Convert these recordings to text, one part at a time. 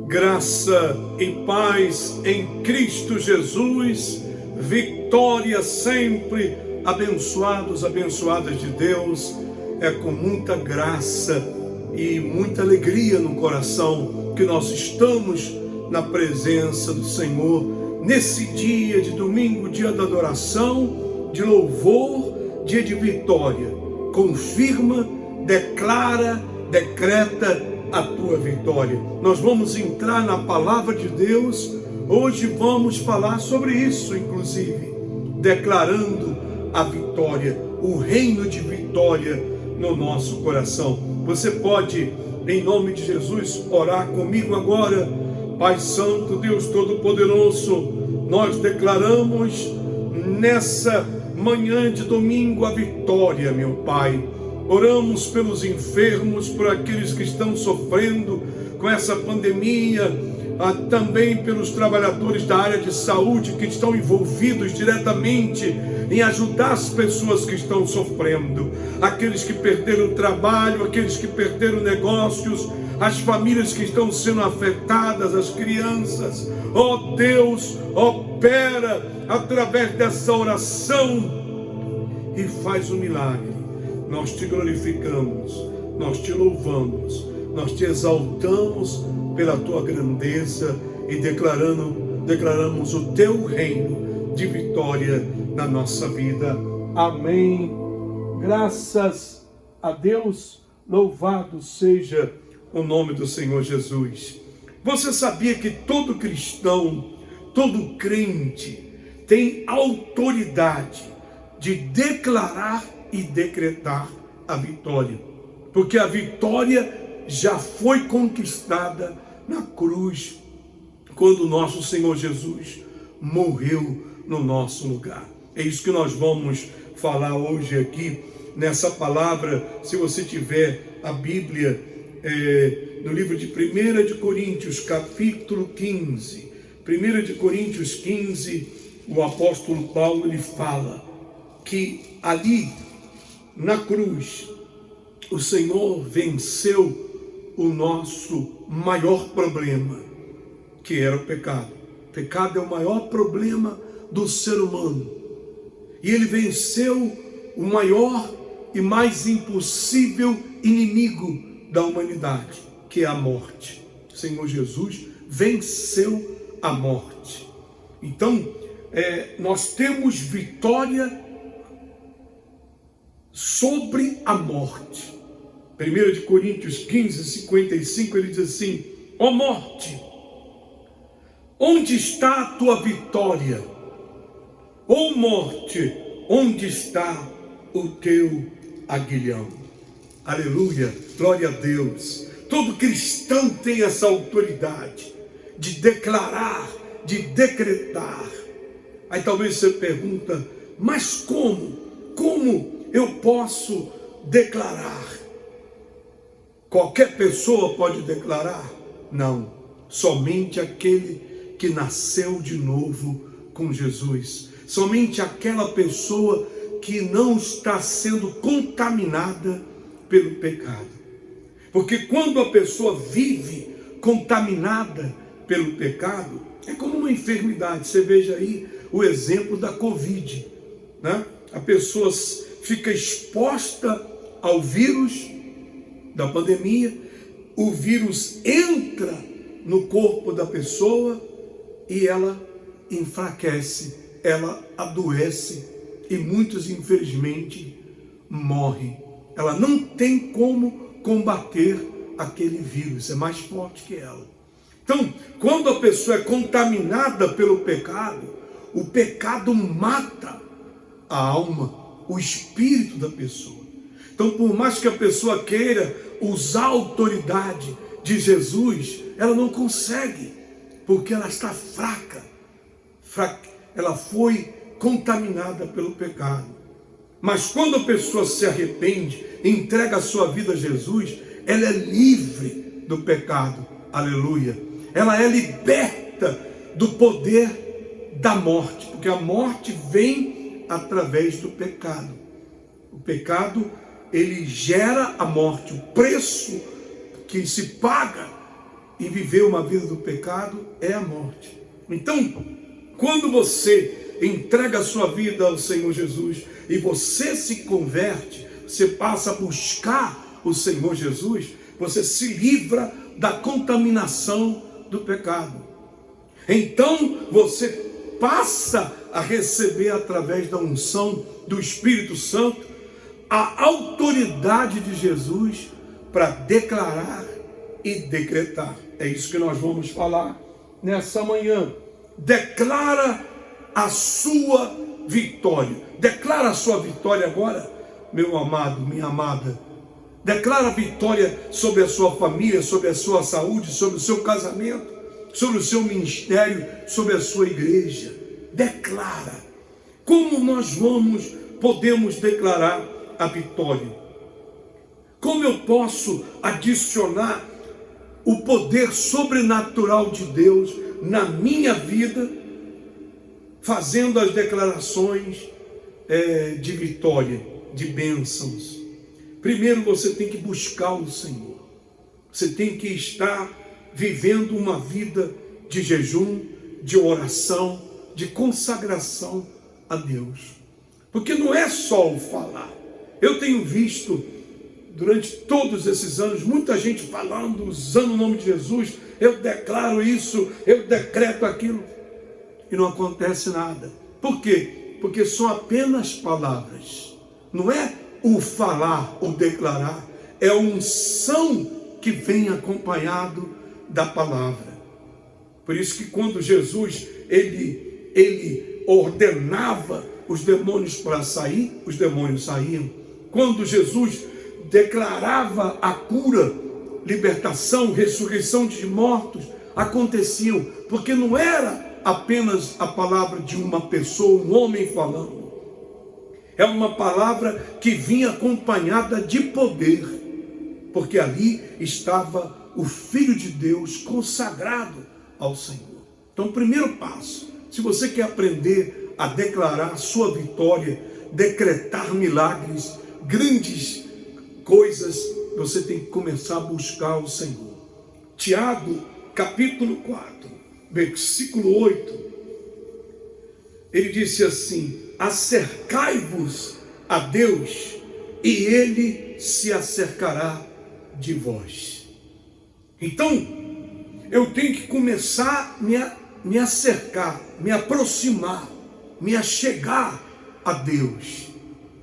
Graça e paz em Cristo Jesus, vitória sempre, abençoados, abençoadas de Deus. É com muita graça e muita alegria no coração que nós estamos na presença do Senhor, nesse dia de domingo, dia da adoração, de louvor, dia de vitória. Confirma, declara, decreta a tua vitória. Nós vamos entrar na palavra de Deus. Hoje vamos falar sobre isso, inclusive, declarando a vitória, o reino de vitória no nosso coração. Você pode, em nome de Jesus, orar comigo agora. Pai Santo, Deus Todo-Poderoso, nós declaramos nessa manhã de domingo a vitória, meu Pai. Oramos pelos enfermos, por aqueles que estão sofrendo com essa pandemia, também pelos trabalhadores da área de saúde que estão envolvidos diretamente em ajudar as pessoas que estão sofrendo, aqueles que perderam o trabalho, aqueles que perderam negócios, as famílias que estão sendo afetadas, as crianças. Ó Deus, opera através dessa oração e faz um milagre. Nós te glorificamos, nós te louvamos, nós te exaltamos pela tua grandeza e declaramos o teu reino de vitória na nossa vida. Amém. Graças a Deus, louvado seja o nome do Senhor Jesus. Você sabia que todo cristão, todo crente tem autoridade de declarar e decretar a vitória, porque a vitória já foi conquistada na cruz, quando o nosso Senhor Jesus morreu no nosso lugar. É isso que nós vamos falar hoje aqui, nessa palavra. Se você tiver a Bíblia, no livro de 1 de Coríntios, capítulo 15, 1 de Coríntios 15, o apóstolo Paulo, ele fala que ali, na cruz, o Senhor venceu o nosso maior problema, que era o pecado. O pecado é o maior problema do ser humano. E ele venceu o maior e mais impossível inimigo da humanidade, que é a morte. O Senhor Jesus venceu a morte. Então, nós temos vitória sobre a morte. 1 de Coríntios 15, 55, ele diz assim: ó morte, onde está a tua vitória? Ó morte, onde está o teu aguilhão? Aleluia, glória a Deus. Todo cristão tem essa autoridade de declarar, de decretar. Aí talvez você pergunta, mas como eu posso declarar? Qualquer pessoa pode declarar? Não, somente aquele que nasceu de novo com Jesus, somente aquela pessoa que não está sendo contaminada pelo pecado. Porque quando a pessoa vive contaminada pelo pecado, é como uma enfermidade. Você veja aí o exemplo da Covid, né? A pessoa fica exposta ao vírus da pandemia, o vírus entra no corpo da pessoa e ela enfraquece, ela adoece e muitos, infelizmente, morrem. Ela não tem como combater aquele vírus, é mais forte que ela. Então, quando a pessoa é contaminada pelo pecado, o pecado mata a alma, o espírito da pessoa. Então, por mais que a pessoa queira usar a autoridade de Jesus, ela não consegue, porque ela está fraca. Ela foi contaminada pelo pecado. Mas quando a pessoa se arrepende, entrega a sua vida a Jesus, ela é livre do pecado. Aleluia. Ela é liberta do poder da morte, porque a morte vem através do pecado. O pecado, ele gera a morte. O preço que se paga e viver uma vida do pecado é a morte. Então, quando você entrega a sua vida ao Senhor Jesus e você se converte, você passa a buscar o Senhor Jesus, você se livra da contaminação do pecado. Então você passa a receber através da unção do Espírito Santo a autoridade de Jesus para declarar e decretar. É isso que nós vamos falar nessa manhã. Declara a sua vitória. Declara a sua vitória agora, meu amado, minha amada. Declara a vitória sobre a sua família, sobre a sua saúde, sobre o seu casamento, sobre o seu ministério, sobre a sua igreja. Declara. Como nós podemos declarar a vitória? Como eu posso adicionar o poder sobrenatural de Deus na minha vida, fazendo as declarações de vitória, de bênçãos? Primeiro você tem que buscar o Senhor. Você tem que estar vivendo uma vida de jejum, de oração, de consagração a Deus. Porque não é só o falar. Eu tenho visto durante todos esses anos muita gente falando, usando o nome de Jesus. Eu declaro isso, eu decreto aquilo, e não acontece nada. Por quê? Porque são apenas palavras. Não é o falar, o declarar, é a unção que vem acompanhado da palavra. Por isso que quando Jesus ele ordenava os demônios para sair, os demônios saíam. Quando Jesus declarava a cura, libertação, ressurreição de mortos, aconteciam, porque não era apenas a palavra de uma pessoa, um homem falando. É uma palavra que vinha acompanhada de poder, porque ali estava o Filho de Deus consagrado ao Senhor. Então, primeiro passo, se você quer aprender a declarar a sua vitória, decretar milagres, grandes coisas, você tem que começar a buscar o Senhor. Tiago, capítulo 4, versículo 8, ele disse assim: acercai-vos a Deus, e Ele se acercará de vós. Então, eu tenho que começar a me acercar, me aproximar, me achegar a Deus.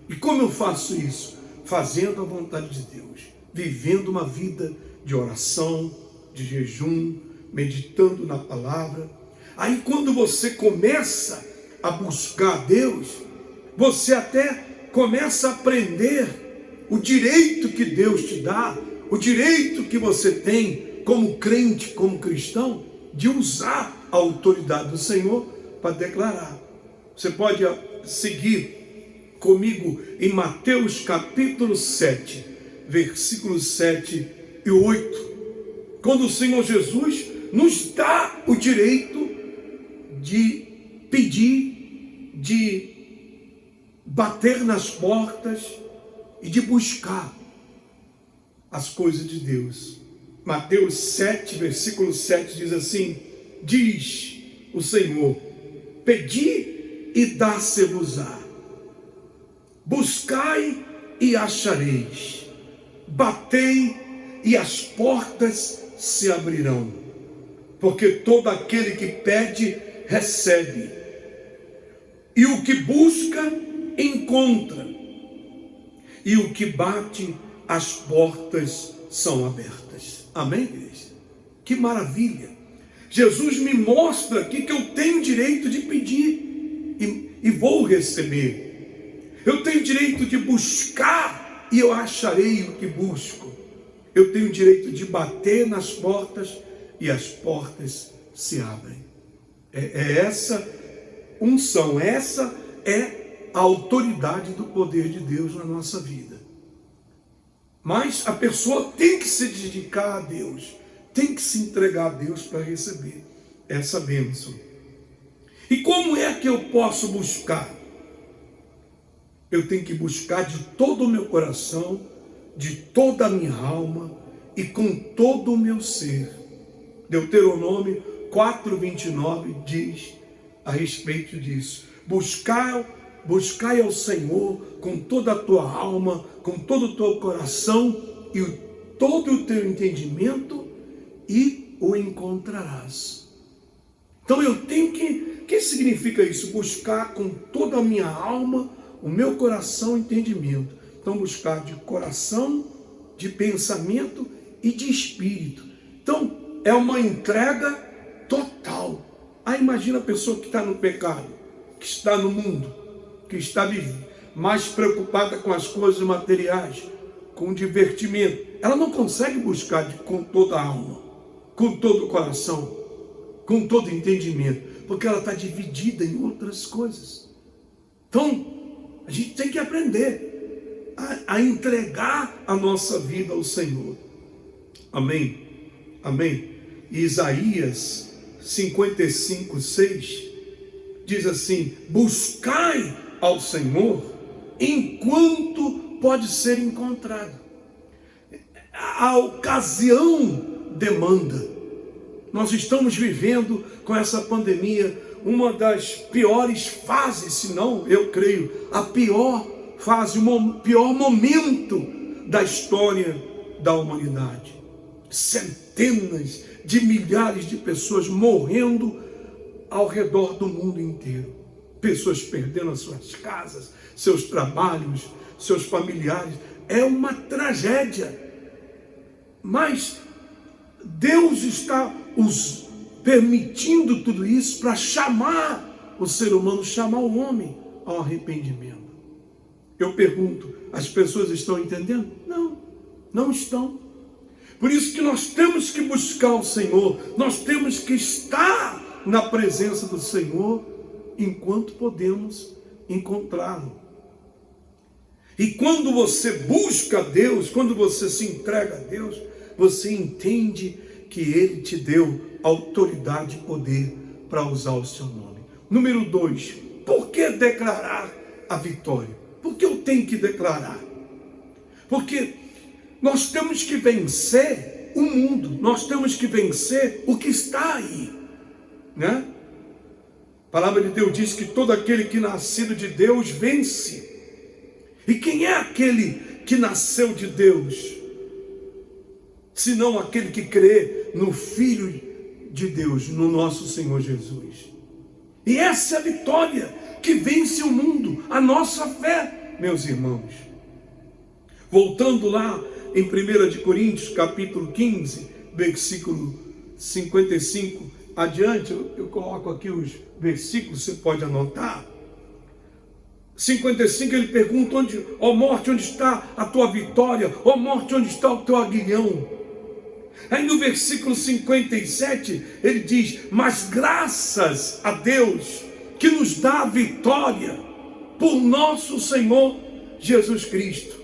E como eu faço isso? Fazendo a vontade de Deus, vivendo uma vida de oração, de jejum, meditando na palavra. Aí quando você começa a buscar Deus, você até começa a aprender o direito que Deus te dá, o direito que você tem como crente, como cristão, de usar a autoridade do Senhor para declarar. Você pode seguir comigo em Mateus capítulo 7, versículos 7 e 8, quando o Senhor Jesus nos dá o direito de pedir, de bater nas portas e de buscar as coisas de Deus. Mateus 7, versículo 7 diz assim: diz o Senhor, pedi e dá-se-vos-á, buscai e achareis, batei e as portas se abrirão, porque todo aquele que pede, recebe, e o que busca, encontra, e o que bate, as portas são abertas. Amém, igreja? Que maravilha! Jesus me mostra aqui que eu tenho direito de pedir e vou receber. Eu tenho direito de buscar e eu acharei o que busco. Eu tenho direito de bater nas portas e as portas se abrem. É essa unção, essa é a autoridade do poder de Deus na nossa vida. Mas a pessoa tem que se dedicar a Deus, tem que se entregar a Deus para receber essa bênção. E como é que eu posso buscar? Eu tenho que buscar de todo o meu coração, de toda a minha alma e com todo o meu ser. Deuteronômio 4:29 diz a respeito disso. Buscai ao Senhor com toda a tua alma, com todo o teu coração e todo o teu entendimento, e o encontrarás. Então eu tenho que significa isso? Buscar com toda a minha alma, o meu coração e entendimento. Então buscar de coração, de pensamento e de espírito. Então é uma entrega total. Aí imagina a pessoa que está no pecado, que está no mundo, que está mais preocupada com as coisas materiais, com o divertimento. Ela não consegue buscar com toda a alma, com todo o coração, com todo o entendimento, porque ela está dividida em outras coisas. Então, a gente tem que aprender a entregar a nossa vida ao Senhor. Amém? Amém? Isaías 55:6 diz assim: buscai ao Senhor enquanto pode ser encontrado. A ocasião demanda. Nós estamos vivendo com essa pandemia uma das piores fases, se não, eu creio, a pior fase, o pior momento da história da humanidade. Centenas de milhares de pessoas morrendo ao redor do mundo inteiro. Pessoas perdendo as suas casas, seus trabalhos, seus familiares. É uma tragédia. Mas Deus está permitindo tudo isso para chamar o ser humano, chamar o homem ao arrependimento. Eu pergunto, as pessoas estão entendendo? Não, não estão. Por isso que nós temos que buscar o Senhor, nós temos que estar na presença do Senhor enquanto podemos encontrá-lo. E quando você busca Deus, quando você se entrega a Deus, você entende que Ele te deu autoridade e poder para usar o seu nome. Número 2, por que declarar a vitória? Por que eu tenho que declarar? Porque nós temos que vencer o mundo, nós temos que vencer o que está aí, né? A palavra de Deus diz que todo aquele que nascido de Deus vence. E quem é aquele que nasceu de Deus? Senão aquele que crê no Filho de Deus, no nosso Senhor Jesus. E essa é a vitória que vence o mundo, a nossa fé, meus irmãos. Voltando lá em 1 Coríntios, capítulo 15, versículo 55 adiante, eu coloco aqui os versículos, você pode anotar. 55, ele pergunta: ó morte, onde está a tua vitória? Ó morte, onde está o teu aguilhão? Aí no versículo 57, ele diz: mas graças a Deus que nos dá a vitória por nosso Senhor Jesus Cristo.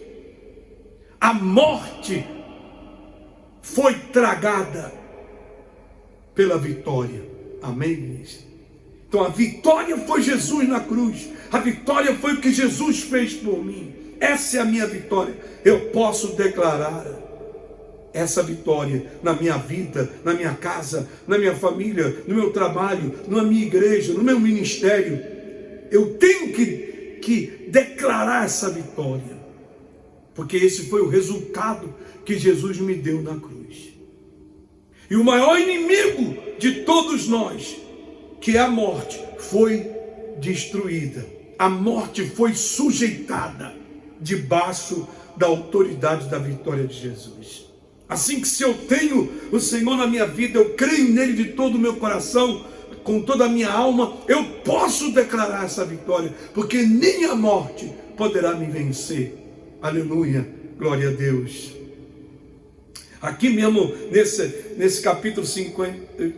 A morte foi tragada pela vitória. Amém, igreja? Então a vitória foi Jesus na cruz. A vitória foi o que Jesus fez por mim. Essa é a minha vitória. Eu posso declarar essa vitória na minha vida, na minha casa, na minha família, no meu trabalho, na minha igreja, no meu ministério. Eu tenho que declarar essa vitória, porque esse foi o resultado que Jesus me deu na cruz. E o maior inimigo de todos nós, que é a morte, foi destruída. A morte foi sujeitada debaixo da autoridade da vitória de Jesus. Assim que se eu tenho o Senhor na minha vida, eu creio nele de todo o meu coração, com toda a minha alma, eu posso declarar essa vitória, porque nem a morte poderá me vencer. Aleluia, glória a Deus. Aqui mesmo, nesse capítulo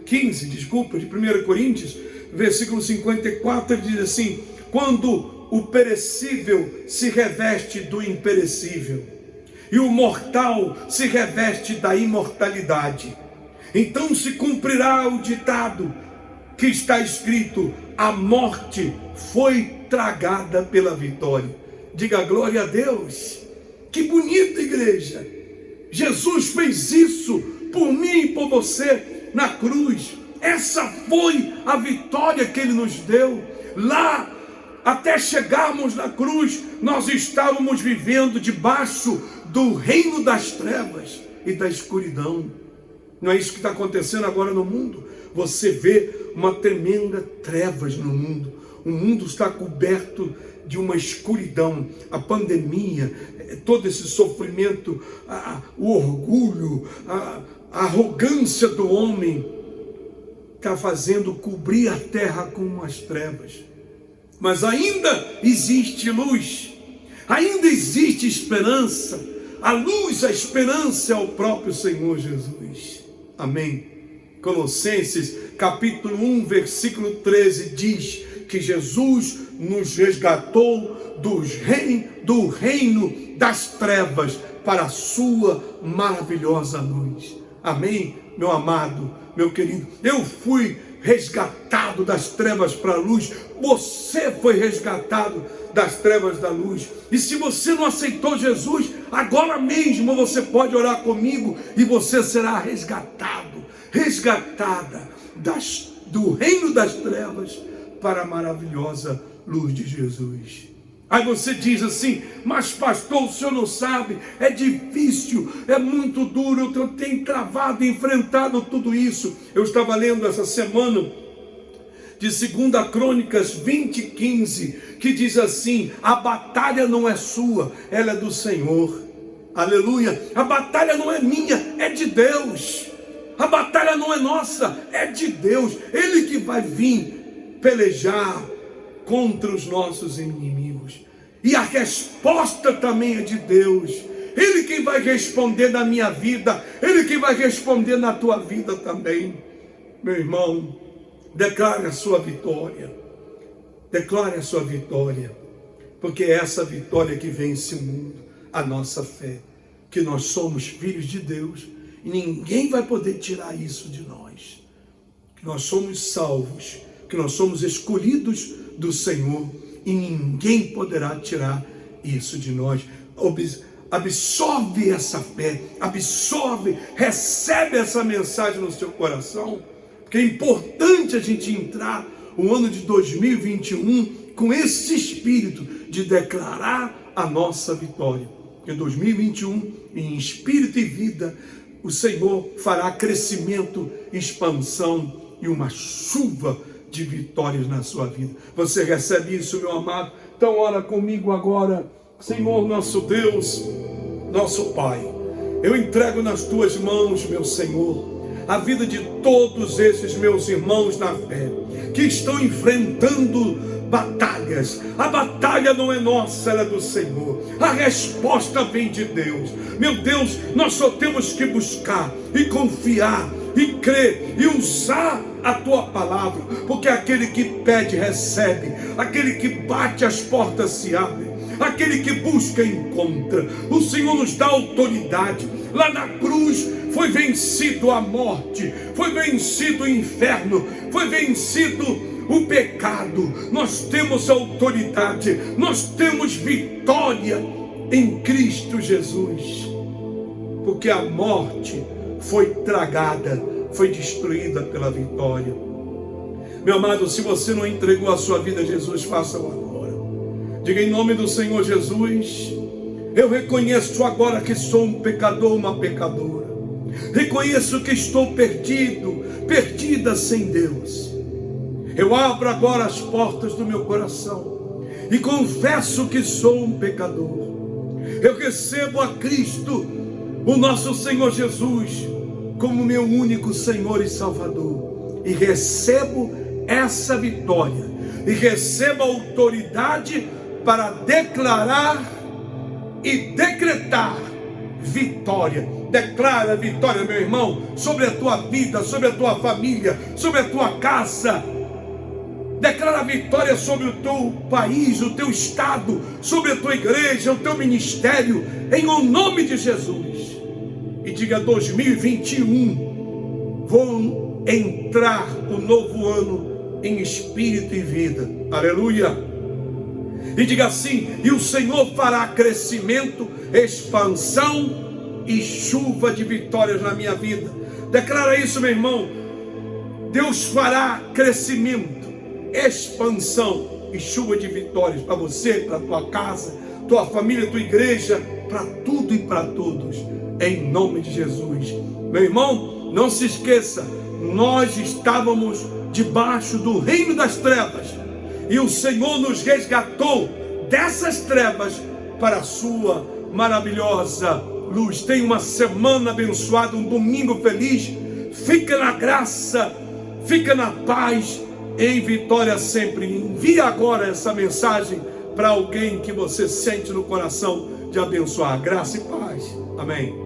15, de 1 Coríntios, versículo 54, ele diz assim: quando o perecível se reveste do imperecível, e o mortal se reveste da imortalidade, então se cumprirá o ditado que está escrito: a morte foi tragada pela vitória. Diga glória a Deus. Que bonito, igreja. Jesus fez isso por mim e por você. na cruz. Essa foi a vitória que Ele nos deu. Lá, até chegarmos na cruz, nós estávamos vivendo debaixo do reino das trevas e da escuridão. Não é isso que está acontecendo agora no mundo? Você vê uma tremenda trevas no mundo. O mundo está coberto de uma escuridão. A pandemia, todo esse sofrimento, o orgulho, a arrogância do homem está fazendo cobrir a terra com as trevas. Mas ainda existe luz, ainda existe esperança. A luz, a esperança é o próprio Senhor Jesus. Amém. Colossenses capítulo 1, versículo 13 diz que Jesus nos resgatou do reino das trevas para a sua maravilhosa luz. Amém, meu amado, meu querido. Eu fui resgatado das trevas para a luz. Você foi resgatado das trevas da luz. E se você não aceitou Jesus, agora mesmo você pode orar comigo e você será resgatado, resgatada do reino das trevas para a maravilhosa luz de Jesus. Aí você diz assim: mas pastor, o senhor não sabe, é difícil, é muito duro, eu tenho travado, enfrentado tudo isso. Eu estava lendo essa semana de 2 Crônicas 20:15, que diz assim: a batalha não é sua, ela é do Senhor. Aleluia. A batalha não é minha, é de Deus. A batalha não é nossa, é de Deus. Ele que vai vir pelejar contra os nossos inimigos. E a resposta também é de Deus. Ele quem vai responder na minha vida, Ele quem vai responder na tua vida também. Meu irmão, declare a sua vitória. Declare a sua vitória. Porque é essa vitória que vence o mundo. A nossa fé. Que nós somos filhos de Deus. E ninguém vai poder tirar isso de nós. Que nós somos salvos. Que nós somos escolhidos do Senhor. E ninguém poderá tirar isso de nós. Absorve essa fé. Absorve. Recebe essa mensagem no seu coração. Porque é importante a gente entrar o ano de 2021 com esse espírito de declarar a nossa vitória. Em 2021, em espírito e vida, o Senhor fará crescimento, expansão e uma chuva de vitórias na sua vida. Você recebe isso, meu amado? Então ora comigo agora. Senhor nosso Deus, nosso Pai, eu entrego nas tuas mãos, meu Senhor, a vida de todos esses meus irmãos na fé, que estão enfrentando batalhas. A batalha não é nossa, ela é do Senhor. A resposta vem de Deus. Meu Deus, nós só temos que buscar e confiar e crer e usar a tua palavra, porque aquele que pede recebe, aquele que bate as portas se abrem, aquele que busca encontra. O Senhor nos dá autoridade. Lá na cruz foi vencido a morte, foi vencido o inferno, foi vencido o pecado. Nós temos autoridade, nós temos vitória em Cristo Jesus, porque a morte foi tragada, foi destruída pela vitória. Meu amado, se você não entregou a sua vida a Jesus, faça-o agora. Diga: em nome do Senhor Jesus, eu reconheço agora que sou um pecador, uma pecadora. Reconheço que estou perdido, perdida sem Deus. Eu abro agora as portas do meu coração e confesso que sou um pecador. Eu recebo a Cristo, o nosso Senhor Jesus, como meu único Senhor e Salvador. E recebo essa vitória. E recebo a autoridade para declarar e decretar vitória. Declara vitória, meu irmão, sobre a tua vida, sobre a tua família, sobre a tua casa. Declara vitória sobre o teu país, o teu estado, sobre a tua igreja, o teu ministério, em o nome de Jesus. E diga: 2021, vou entrar o novo ano em espírito e vida. Aleluia. E diga assim: e o Senhor fará crescimento, expansão e chuva de vitórias na minha vida. Declara isso, meu irmão. Deus fará crescimento, expansão e chuva de vitórias para você, para tua casa, tua família, tua igreja, para tudo e para todos, em nome de Jesus. Meu irmão, não se esqueça, nós estávamos debaixo do reino das trevas e o Senhor nos resgatou dessas trevas para a sua maravilhosa luz. Tenha uma semana abençoada, um domingo feliz. Fica na graça, fica na paz, em vitória sempre. Envie agora essa mensagem para alguém que você sente no coração de abençoar. Graça e paz. Amém.